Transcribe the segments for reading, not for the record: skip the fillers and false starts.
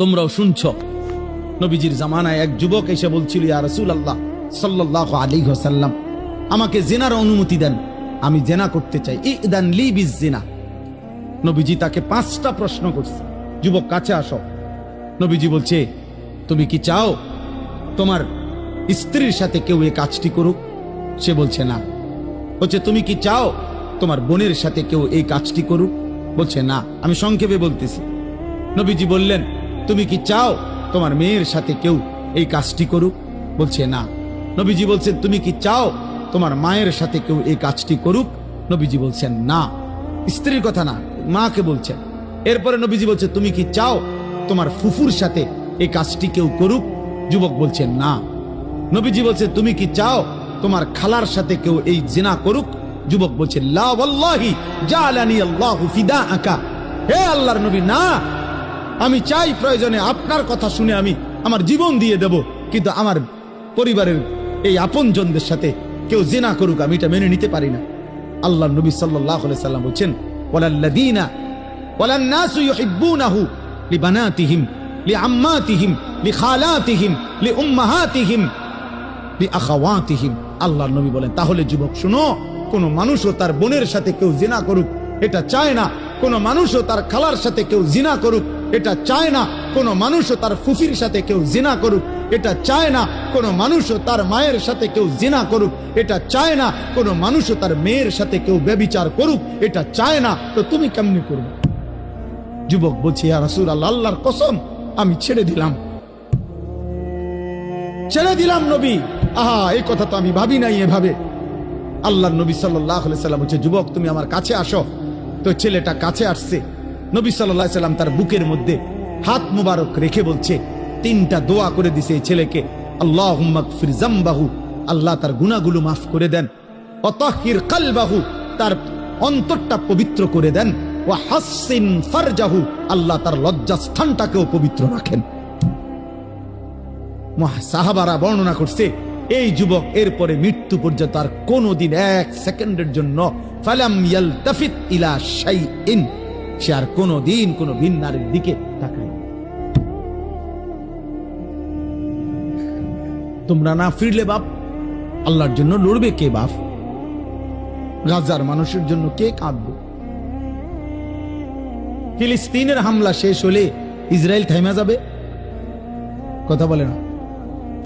তোমরাও শুনছো নবীজির জামানায় এক যুবক এসে বলছিল, ইয়া রাসূলুল্লাহ সাল্লাল্লাহু আলাইহি ওয়াসাল্লাম, আমাকে জিনার অনুমতি দেন, আমি জিনা করতে চাই, ইদান লি বিজিনা। নবীজি তাকে 5টা প্রশ্ন করছে, যুবক কাছে আসো। নবীজি বলছে, তুমি কি চাও তোমার স্ত্রীর সাথে কেউ এই কাজটি করুক? সে বলছে না। বলছে, তুমি কি চাও তোমার বোনের সাথে কেউ এই কাজটি করুক? বলছে না। আমি সংক্ষেপে বলতেছি। নবীজি বললেন, তুমি কি চাও তোমার মেয়ের সাথে কেউ এই কাজটি করুক? বলছে না। নবীজি বলছেন, তুমি কি চাও তোমার মায়ের সাথে কেউ এই কাজটি করুক? নবীজি বলছেন না। স্ত্রীর কথা না, মাকে বলছেন। এরপরে নবীজি বলছে, তুমি কি চাও তোমার ফুফুর সাথে এই কাজটি কেউ করুক? যুবক বলছেন না। নবীজি বলছে, তুমি কি চাও তোমার খালার সাথে কেউ এই জিনা করুক? যুবক বলছে, লা ওয়াল্লাহি জাআলানি আল্লাহু ফিদাআকা। হে আল্লাহর নবী, না, আমি চাই প্রয়োজনে আপনার কথা শুনে আমি আমার জীবন দিয়ে দেব, কিন্তু আমার পরিবারের এই আপনজনদের সাথে কেউ জিনা করুক আমি এটা মেনে নিতে পারি না। আল্লাহর নবী সাল্লাল্লাহু আলাইহি সাল্লাম বলেন, ওয়ালাল্লাযীনা ওয়ালান্নাসু ইউহিব্বুনাহু লিবানাতিহিম লিআম্মাতিহিম লিখালাতিহিম লিউম্মাহাতিহিম লিআখাওয়াতিহিম। আল্লাহর নবী বলেন, তাহলে যুবক শুনো, কোন মানুষও তার বোনের সাথে কেউ জিনা করুক এটা চায় না। কোন মানুষও তার খালার সাথে কেউ জিনা করুক এটা চায় না। কোন মানুষও তার ফুফির সাথে কেউ জিনা করুক এটা চায় না। কোন মানুষও তার মায়ের সাথে কেউ জিনা করুক এটা চায় না। কোন মানুষও তার মেয়ের সাথে কেউ ব্যভিচার করুক এটা চায় না। তো তুমি কেমনে করবে? যুবক বলছে, ইয়া রাসূলুল্লাহ, আল্লাহর কসম আমি ছেড়ে দিলাম নবী। আহা, এই কথা তো আমি ভাবি নাই এভাবে। আল্লাহর নবী সাল্লাল্লাহু আলাইহি সাল্লাম বলছে, যুবক তুমি আমার কাছে আসো। তো ছেলেটা কাছে আসছে। নবী সাল্লাল্লাহু আলাইহি সাল্লাম তার বুকের মধ্যে হাত মুবারক রেখে বলছে, 3টা দোয়া করে দিছে এই ছেলেকে। আল্লাহুম্মা গফির যামবাহু, আল্লাহ তার গুনাহগুলো মাফ করে দেন। ওয়া তাহহির কলবাহু, তার অন্তরটা পবিত্র করে দেন। ওয়া হাসসিন ফারজাহু, আল্লাহ তার লজ্জাস্থানটাকেও পবিত্র রাখেন। সাহাবারা বর্ণনা করছে, এই যুবক এরপরে মৃত্যু পর্যন্ত আর কোনদিন 1 সেকেন্ডের জন্য ফালাম ইয়ালতাফিত ইলা শাইইন, সে আর কোনদিন কোন ভিন নারীর দিকে তাকায়। তোমরা না ফিরলে বাপ, আল্লাহর জন্য লড়বে কে বাপ? গাজার মানুষের জন্য কে কাঁদবে? ফিলিস্তিনের হামলা শেষ হলে ইসরায়েল থেমে যাবে? কথা বলে না।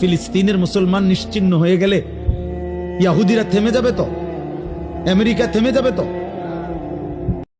ফিলিস্তিনের মুসলমান নিশ্চিহ্ন হয়ে গেলে ইহুদিরা থেমে যাবে তো? আমেরিকা থেমে যাবে তো?